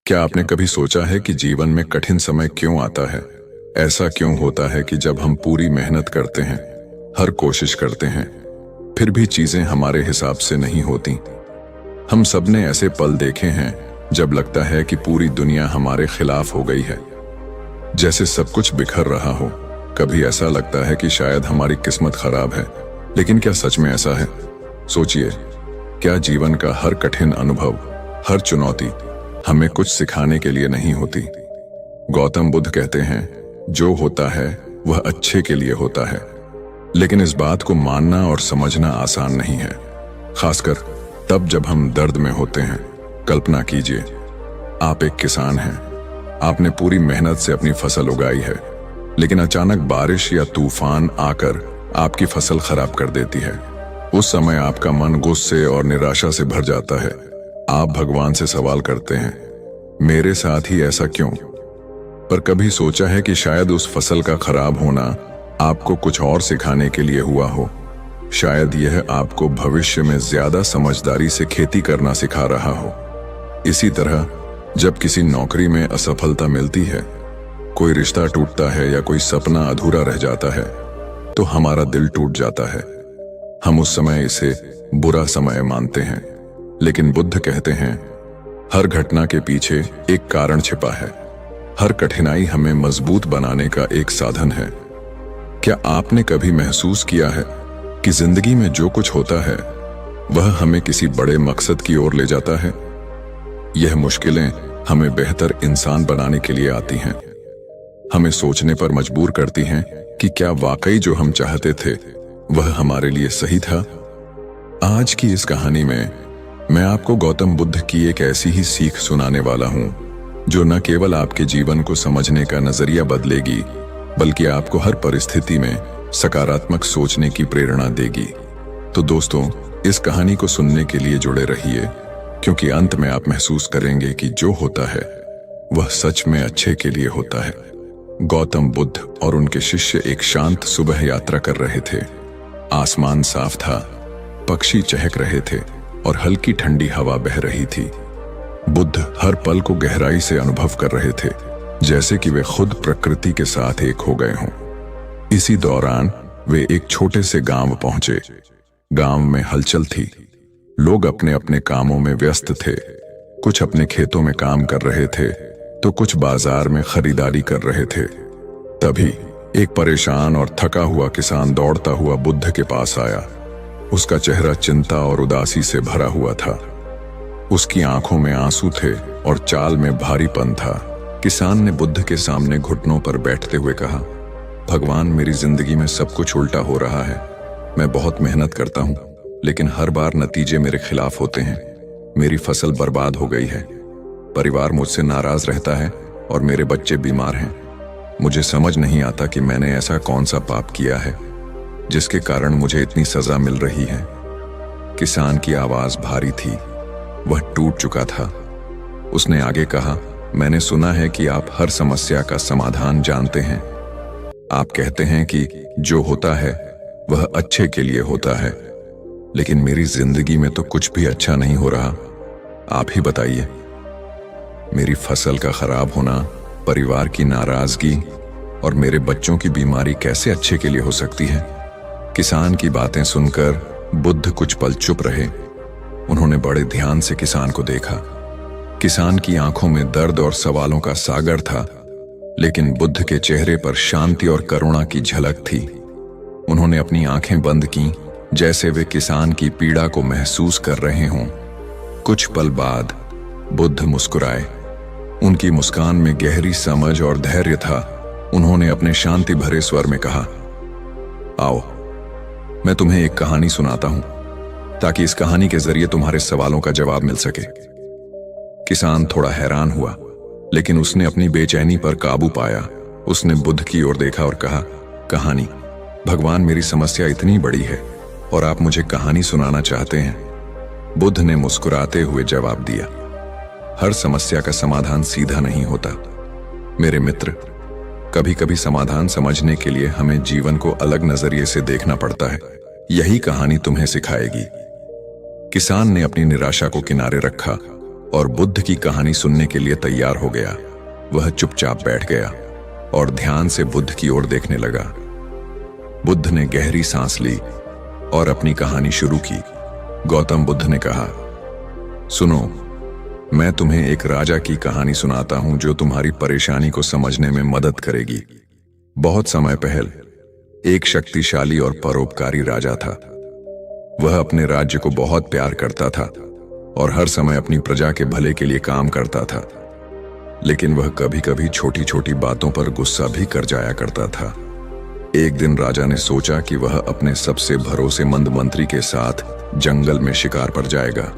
क्या आपने कभी सोचा है कि जीवन में कठिन समय क्यों आता है? ऐसा क्यों होता है कि जब हम पूरी मेहनत करते हैं, हर कोशिश करते हैं, फिर भी चीजें हमारे हिसाब से नहीं होती? हम सबने ऐसे पल देखे हैं जब लगता है कि पूरी दुनिया हमारे खिलाफ हो गई है, जैसे सब कुछ बिखर रहा हो। कभी ऐसा लगता है कि शायद हमारी किस्मत खराब है, लेकिन क्या सच में ऐसा है? सोचिए, क्या जीवन का हर कठिन अनुभव, हर चुनौती हमें कुछ सिखाने के लिए नहीं होती? गौतम बुद्ध कहते हैं, जो होता है वह अच्छे के लिए होता है। लेकिन इस बात को मानना और समझना आसान नहीं है, खासकर तब जब हम दर्द में होते हैं। कल्पना कीजिए, आप एक किसान हैं, आपने पूरी मेहनत से अपनी फसल उगाई है, लेकिन अचानक बारिश या तूफान आकर आपकी फसल खराब कर देती है। उस समय आपका मन गुस्से और निराशा से भर जाता है। आप भगवान से सवाल करते हैं, मेरे साथ ही ऐसा क्यों? पर कभी सोचा है कि शायद उस फसल का खराब होना आपको कुछ और सिखाने के लिए हुआ हो? शायद यह आपको भविष्य में ज्यादा समझदारी से खेती करना सिखा रहा हो। इसी तरह जब किसी नौकरी में असफलता मिलती है, कोई रिश्ता टूटता है या कोई सपना अधूरा रह जाता है, तो हमारा दिल टूट जाता है। हम उस समय इसे बुरा समय मानते हैं, लेकिन बुद्ध कहते हैं, हर घटना के पीछे एक कारण छिपा है। हर कठिनाई हमें मजबूत बनाने का एक साधन है। क्या आपने कभी महसूस किया है कि जिंदगी में जो कुछ होता है वह हमें किसी बड़े मकसद की ओर ले जाता है? यह मुश्किलें हमें बेहतर इंसान बनाने के लिए आती हैं, हमें सोचने पर मजबूर करती हैं कि क्या वाकई जो हम चाहते थे वह हमारे लिए सही था। आज की इस कहानी में मैं आपको गौतम बुद्ध की एक ऐसी ही सीख सुनाने वाला हूं, जो न केवल आपके जीवन को समझने का नजरिया बदलेगी, बल्कि आपको हर परिस्थिति में सकारात्मक सोचने की प्रेरणा देगी। तो दोस्तों, इस कहानी को सुनने के लिए जुड़े रहिए, क्योंकि अंत में आप महसूस करेंगे कि जो होता है वह सच में अच्छे के लिए होता है। गौतम बुद्ध और उनके शिष्य एक शांत सुबह यात्रा कर रहे थे। आसमान साफ था, पक्षी चहक रहे थे और हल्की ठंडी हवा बह रही थी। बुद्ध हर पल को गहराई से अनुभव कर रहे थे, जैसे कि वे खुद प्रकृति के साथ एक हो गए हों। इसी दौरान वे एक छोटे से गांव पहुंचे। गांव में हलचल थी, लोग अपने अपने कामों में व्यस्त थे। कुछ अपने खेतों में काम कर रहे थे, तो कुछ बाजार में खरीदारी कर रहे थे। तभी एक परेशान और थका हुआ किसान दौड़ता हुआ बुद्ध के पास आया। उसका चेहरा चिंता और उदासी से भरा हुआ था। उसकी आंखों में आंसू थे और चाल में भारीपन था। किसान ने बुद्ध के सामने घुटनों पर बैठते हुए कहा, भगवान, मेरी जिंदगी में सब कुछ उल्टा हो रहा है। मैं बहुत मेहनत करता हूँ, लेकिन हर बार नतीजे मेरे खिलाफ होते हैं। मेरी फसल बर्बाद हो गई है, परिवार मुझसे नाराज रहता है और मेरे बच्चे बीमार हैं। मुझे समझ नहीं आता कि मैंने ऐसा कौन सा पाप किया है जिसके कारण मुझे इतनी सजा मिल रही है। किसान की आवाज भारी थी, वह टूट चुका था। उसने आगे कहा, मैंने सुना है कि आप हर समस्या का समाधान जानते हैं। आप कहते हैं कि जो होता है वह अच्छे के लिए होता है, लेकिन मेरी जिंदगी में तो कुछ भी अच्छा नहीं हो रहा। आप ही बताइए, मेरी फसल का खराब होना, परिवार की नाराजगी और मेरे बच्चों की बीमारी कैसे अच्छे के लिए हो सकती है? किसान की बातें सुनकर बुद्ध कुछ पल चुप रहे। उन्होंने बड़े ध्यान से किसान को देखा। किसान की आंखों में दर्द और सवालों का सागर था, लेकिन बुद्ध के चेहरे पर शांति और करुणा की झलक थी। उन्होंने अपनी आंखें बंद की, जैसे वे किसान की पीड़ा को महसूस कर रहे हों। कुछ पल बाद बुद्ध मुस्कुराए। उनकी मुस्कान में गहरी समझ और धैर्य था। उन्होंने अपने शांति भरे स्वर में कहा, आओ, मैं तुम्हें एक कहानी सुनाता हूं, ताकि इस कहानी के जरिए तुम्हारे सवालों का जवाब मिल सके। किसान थोड़ा हैरान हुआ, लेकिन उसने अपनी बेचैनी पर काबू पाया। उसने बुद्ध की ओर देखा और कहा, कहानी? भगवान, मेरी समस्या इतनी बड़ी है और आप मुझे कहानी सुनाना चाहते हैं? बुद्ध ने मुस्कुराते हुए जवाब दिया, हर समस्या का समाधान सीधा नहीं होता मेरे मित्र। कभी कभी समाधान समझने के लिए हमें जीवन को अलग नजरिए से देखना पड़ता है। यही कहानी तुम्हें सिखाएगी। किसान ने अपनी निराशा को किनारे रखा और बुद्ध की कहानी सुनने के लिए तैयार हो गया। वह चुपचाप बैठ गया और ध्यान से बुद्ध की ओर देखने लगा। बुद्ध ने गहरी सांस ली और अपनी कहानी शुरू की। गौतम बुद्ध ने कहा, सुनो, मैं तुम्हें एक राजा की कहानी सुनाता हूं जो तुम्हारी परेशानी को समझने में मदद करेगी। बहुत समय पहले एक शक्तिशाली और परोपकारी राजा था। वह अपने राज्य को बहुत प्यार करता था और हर समय अपनी प्रजा के भले के लिए काम करता था। लेकिन वह कभी कभी छोटी छोटी बातों पर गुस्सा भी कर जाया करता था। एक दिन राजा ने सोचा कि वह अपने सबसे भरोसेमंद मंत्री के साथ जंगल में शिकार पर जाएगा।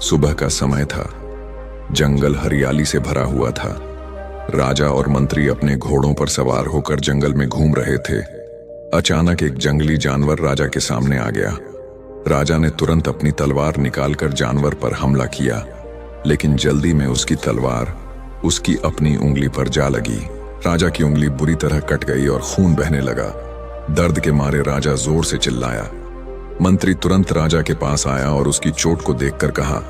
सुबह का समय था। जंगल हरियाली से भरा हुआ था। राजा और मंत्री अपने घोड़ों पर सवार होकर जंगल में घूम रहे थे। अचानक एक जंगली जानवर राजा के सामने आ गया। राजा ने तुरंत अपनी तलवार निकालकर जानवर पर हमला किया, लेकिन जल्दी में उसकी तलवार उसकी अपनी उंगली पर जा लगी। राजा की उंगली बुरी तरह कट गई और खून बहने लगा। दर्द के मारे राजा जोर से चिल्लाया। मंत्री तुरंत राजा के पास आया और उसकी चोट को देखकर कहा,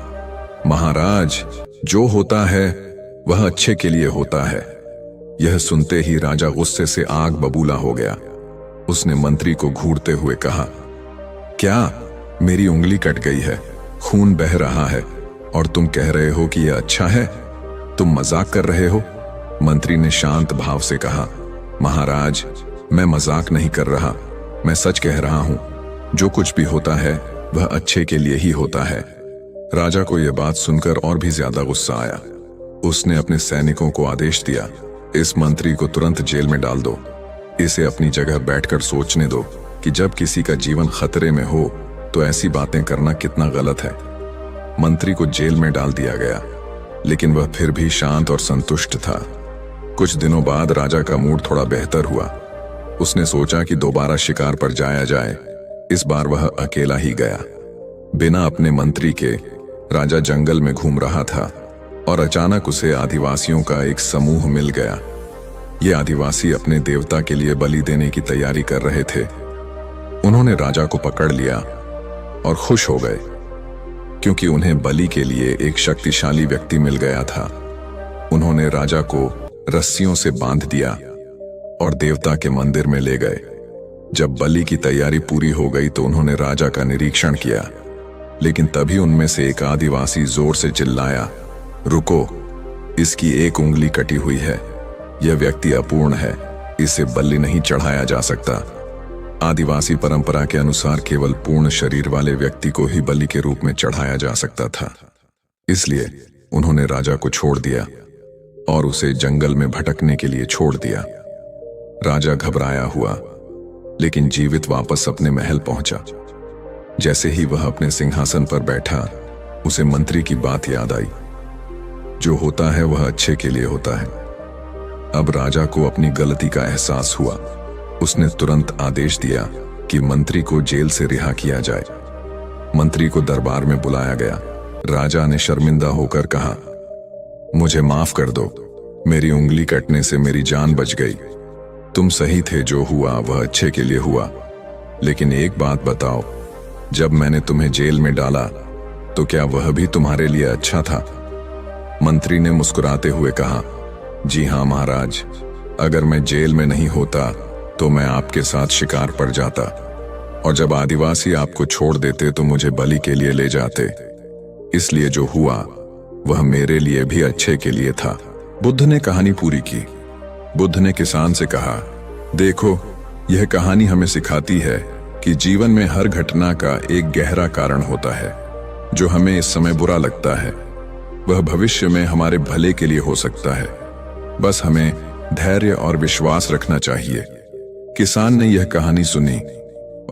महाराज, जो होता है वह अच्छे के लिए होता है। यह सुनते ही राजा गुस्से से आग बबूला हो गया। उसने मंत्री को घूरते हुए कहा, क्या मेरी उंगली कट गई है, खून बह रहा है और तुम कह रहे हो कि यह अच्छा है? तुम मजाक कर रहे हो? मंत्री ने शांत भाव से कहा, महाराज, मैं मजाक नहीं कर रहा, मैं सच कह रहा हूं। जो कुछ भी होता है वह अच्छे के लिए ही होता है। राजा को यह बात सुनकर और भी ज्यादा गुस्सा आया। उसने अपने सैनिकों को आदेश दिया, इस मंत्री को तुरंत जेल में डाल दो। इसे अपनी जगह बैठकर सोचने दो कि जब किसी का जीवन खतरे में हो तो ऐसी बातें करना कितना गलत है। मंत्री को जेल में डाल दिया गया, लेकिन वह फिर भी शांत और संतुष्ट था। कुछ दिनों बाद राजा का मूड थोड़ा बेहतर हुआ। उसने सोचा कि दोबारा शिकार पर जाया जाए। इस बार वह अकेला ही गया। बिना अपने मंत्री के राजा जंगल में घूम रहा था और अचानक उसे आदिवासियों का एक समूह मिल गया। ये आदिवासी अपने देवता के लिए बलि देने की तैयारी कर रहे थे। उन्होंने राजा को पकड़ लिया और खुश हो गए, क्योंकि उन्हें बलि के लिए एक शक्तिशाली व्यक्ति मिल गया था। उन्होंने राजा को रस्सियों से बांध दिया और देवता के मंदिर में ले गए। जब बलि की तैयारी पूरी हो गई तो उन्होंने राजा का निरीक्षण किया, लेकिन तभी उनमें से एक आदिवासी जोर से चिल्लाया, रुको, इसकी एक उंगली कटी हुई है, यह व्यक्ति अपूर्ण है, इसे बलि नहीं चढ़ाया जा सकता। आदिवासी परंपरा के अनुसार केवल पूर्ण शरीर वाले व्यक्ति को ही बलि के रूप में चढ़ाया जा सकता था। इसलिए उन्होंने राजा को छोड़ दिया और उसे जंगल में भटकने के लिए छोड़ दिया। राजा घबराया हुआ, लेकिन जीवित वापस अपने महल पहुंचा। जैसे ही वह अपने सिंहासन पर बैठा, उसे मंत्री की बात याद आई, जो होता है वह अच्छे के लिए होता है। अब राजा को अपनी गलती का एहसास हुआ। उसने तुरंत आदेश दिया कि मंत्री को जेल से रिहा किया जाए। मंत्री को दरबार में बुलाया गया। राजा ने शर्मिंदा होकर कहा, मुझे माफ कर दो, मेरी उंगली कटने से मेरी जान बच गई। तुम सही थे, जो हुआ वह अच्छे के लिए हुआ। लेकिन एक बात बताओ, जब मैंने तुम्हें जेल में डाला तो क्या वह भी तुम्हारे लिए अच्छा था? मंत्री ने मुस्कुराते हुए कहा, जी हाँ महाराज, अगर मैं जेल में नहीं होता तो मैं आपके साथ शिकार पर जाता, और जब आदिवासी आपको छोड़ देते तो मुझे बलि के लिए ले जाते। इसलिए जो हुआ वह मेरे लिए भी अच्छे के लिए था। बुद्ध ने कहानी पूरी की। बुद्ध ने किसान से कहा, देखो, यह कहानी हमें सिखाती है कि जीवन में हर घटना का एक गहरा कारण होता है। जो हमें इस समय बुरा लगता है वह भविष्य में हमारे भले के लिए हो सकता है। बस हमें धैर्य और विश्वास रखना चाहिए। किसान ने यह कहानी सुनी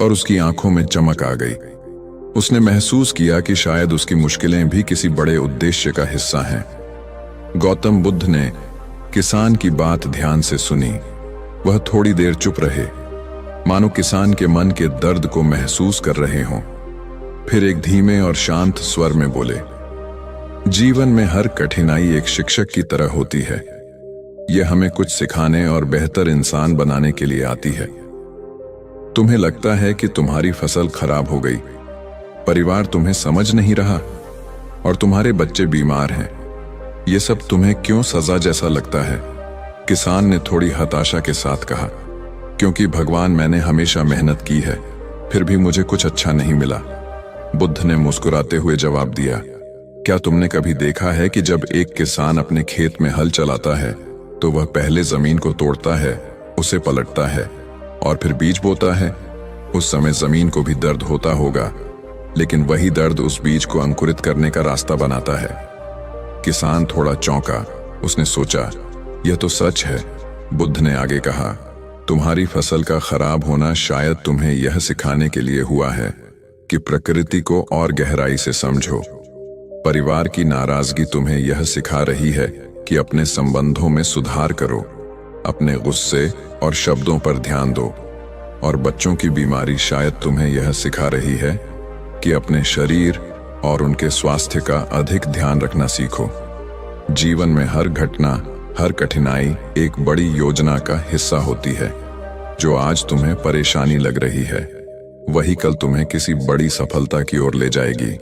और उसकी आंखों में चमक आ गई। उसने महसूस किया कि शायद उसकी मुश्किलें भी किसी बड़े उद्देश्य का हिस्सा हैं। गौतम बुद्ध ने किसान की बात ध्यान से सुनी। वह थोड़ी देर चुप रहे, मानो किसान के मन के दर्द को महसूस कर रहे हों। फिर एक धीमे और शांत स्वर में बोले, जीवन में हर कठिनाई एक शिक्षक की तरह होती है। यह हमें कुछ सिखाने और बेहतर इंसान बनाने के लिए आती है। तुम्हें लगता है कि तुम्हारी फसल खराब हो गई, परिवार तुम्हें समझ नहीं रहा, और तुम्हारे बच्चे बीमार हैं। ये सब तुम्हें क्यों सजा जैसा लगता है? किसान ने थोड़ी हताशा के साथ कहा, क्योंकि भगवान मैंने हमेशा मेहनत की है, फिर भी मुझे कुछ अच्छा नहीं मिला। बुद्ध ने मुस्कुराते हुए जवाब दिया, क्या तुमने कभी देखा है कि जब एक किसान अपने खेत में हल चलाता है तो वह पहले जमीन को तोड़ता है, उसे पलटता है और फिर बीज बोता है? उस समय जमीन को भी दर्द होता होगा, लेकिन वही दर्द उस बीज को अंकुरित करने का रास्ता बनाता है। किसान थोड़ा चौंका। उसने सोचा, यह तो सच है। बुद्ध ने आगे कहा, तुम्हारी फसल का खराब होना शायद तुम्हें यह सिखाने के लिए हुआ है कि प्रकृति को और गहराई से समझो। परिवार की नाराजगी तुम्हें यह सिखा रही है कि अपने संबंधों में सुधार करो, अपने गुस्से और शब्दों पर ध्यान दो। और बच्चों की बीमारी शायद तुम्हें यह सिखा रही है कि अपने शरीर और उनके स्वास्थ्य का अधिक ध्यान रखना सीखो। जीवन में हर घटना, हर कठिनाई एक बड़ी योजना का हिस्सा होती है। जो आज तुम्हें परेशानी लग रही है, वही कल तुम्हें किसी बड़ी सफलता की ओर ले जाएगी,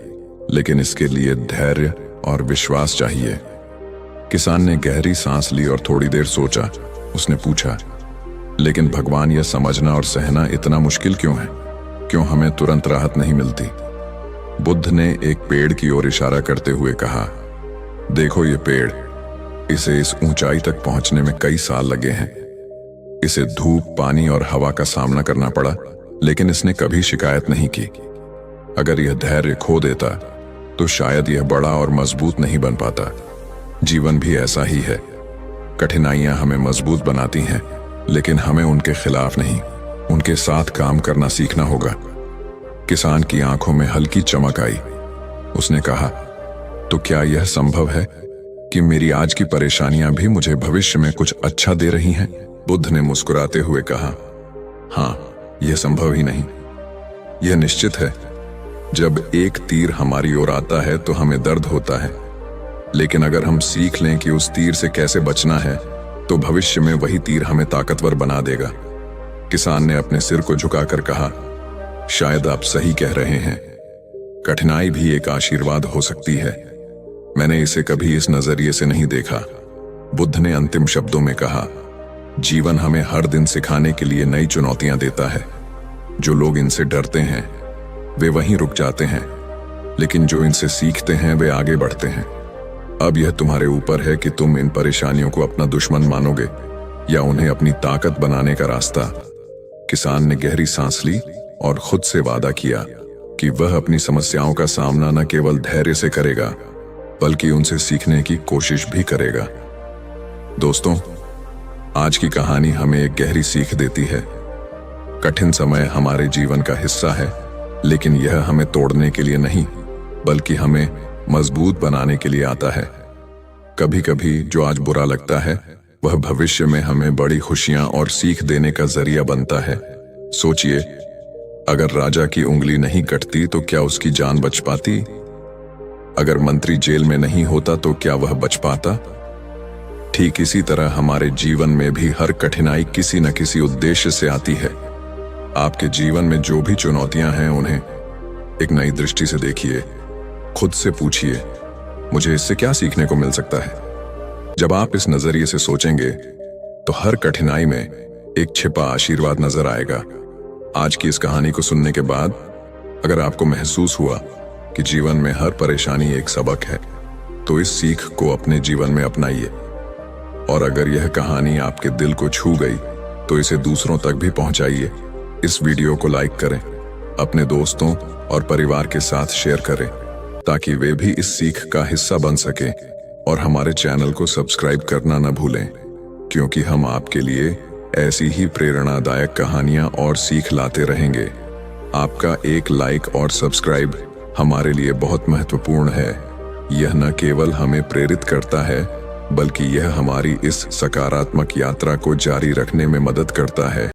लेकिन इसके लिए धैर्य और विश्वास चाहिए। किसान ने गहरी सांस ली और थोड़ी देर सोचा। उसने पूछा, लेकिन भगवान, यह समझना और सहना इतना मुश्किल क्यों है? क्यों हमें तुरंत राहत नहीं मिलती? बुद्ध ने एक पेड़ की ओर इशारा करते हुए कहा, देखो ये पेड़, इसे इस ऊंचाई तक पहुंचने में कई साल लगे हैं। इसे धूप, पानी और हवा का सामना करना पड़ा, लेकिन इसने कभी शिकायत नहीं की। अगर यह धैर्य खो देता तो शायद यह बड़ा और मजबूत नहीं बन पाता। जीवन भी ऐसा ही है। कठिनाइयां हमें मजबूत बनाती हैं, लेकिन हमें उनके खिलाफ नहीं, उनके साथ काम करना सीखना होगा। किसान की आंखों में हल्की चमक आई। उसने कहा, तो क्या यह संभव है कि मेरी आज की परेशानियां भी मुझे भविष्य में कुछ अच्छा दे रही हैं? बुद्ध ने मुस्कुराते हुए कहा, हाँ, यह संभव ही नहीं, यह निश्चित है। जब एक तीर हमारी ओर आता है तो हमें दर्द होता है, लेकिन अगर हम सीख लें कि उस तीर से कैसे बचना है, तो भविष्य में वही तीर हमें ताकतवर बना देगा। किसान ने अपने सिर को झुकाकर कहा, शायद आप सही कह रहे हैं। कठिनाई भी एक आशीर्वाद हो सकती है। मैंने इसे कभी इस नजरिए से नहीं देखा। बुद्ध ने अंतिम शब्दों में कहा, जीवन हमें हर दिन सिखाने के लिए नई चुनौतियां देता है। जो लोग इनसे डरते हैं वे वहीं रुक जाते हैं, लेकिन जो इनसे सीखते हैं वे आगे बढ़ते हैं। अब यह तुम्हारे ऊपर है कि तुम इन परेशानियों को अपना दुश्मन मानोगे या उन्हें अपनी ताकत बनाने का रास्ता। किसान ने गहरी सांस ली और खुद से वादा किया कि वह अपनी समस्याओं का सामना न केवल धैर्य से करेगा, बल्कि उनसे सीखने की कोशिश भी करेगा। दोस्तों, आज की कहानी हमें एक गहरी सीख देती है। कठिन समय हमारे जीवन का हिस्सा है, लेकिन यह हमें तोड़ने के लिए नहीं, बल्कि हमें मजबूत बनाने के लिए आता है। कभी कभी जो आज बुरा लगता है, वह भविष्य में हमें बड़ी खुशियां और सीख देने का जरिया बनता है। सोचिए, अगर राजा की उंगली नहीं कटती तो क्या उसकी जान बच पाती? अगर मंत्री जेल में नहीं होता तो क्या वह बच पाता? ठीक इसी तरह हमारे जीवन में भी हर कठिनाई किसी न किसी उद्देश्य से आती है। आपके जीवन में जो भी चुनौतियां हैं, उन्हें एक नई दृष्टि से देखिए। खुद से पूछिए, मुझे इससे क्या सीखने को मिल सकता है? जब आप इस नजरिए से सोचेंगे तो हर कठिनाई में एक छिपा आशीर्वाद नजर आएगा। आज की इस कहानी को सुनने के बाद अगर आपको महसूस हुआ कि जीवन में हर परेशानी एक सबक है, तो इस सीख को अपने जीवन में अपनाइए। और अगर यह कहानी आपके दिल को छू गई तो इसे दूसरों तक भी पहुंचाइए। इस वीडियो को लाइक करें, अपने दोस्तों और परिवार के साथ शेयर करें, ताकि वे भी इस सीख का हिस्सा बन सकें। और हमारे चैनल को सब्सक्राइब करना न भूलें, क्योंकि हम आपके लिए ऐसी ही प्रेरणादायक कहानियां और सीख लाते रहेंगे। आपका एक लाइक और सब्सक्राइब हमारे लिए बहुत महत्वपूर्ण है। यह न केवल हमें प्रेरित करता है, बल्कि यह हमारी इस सकारात्मक यात्रा को जारी रखने में मदद करता है।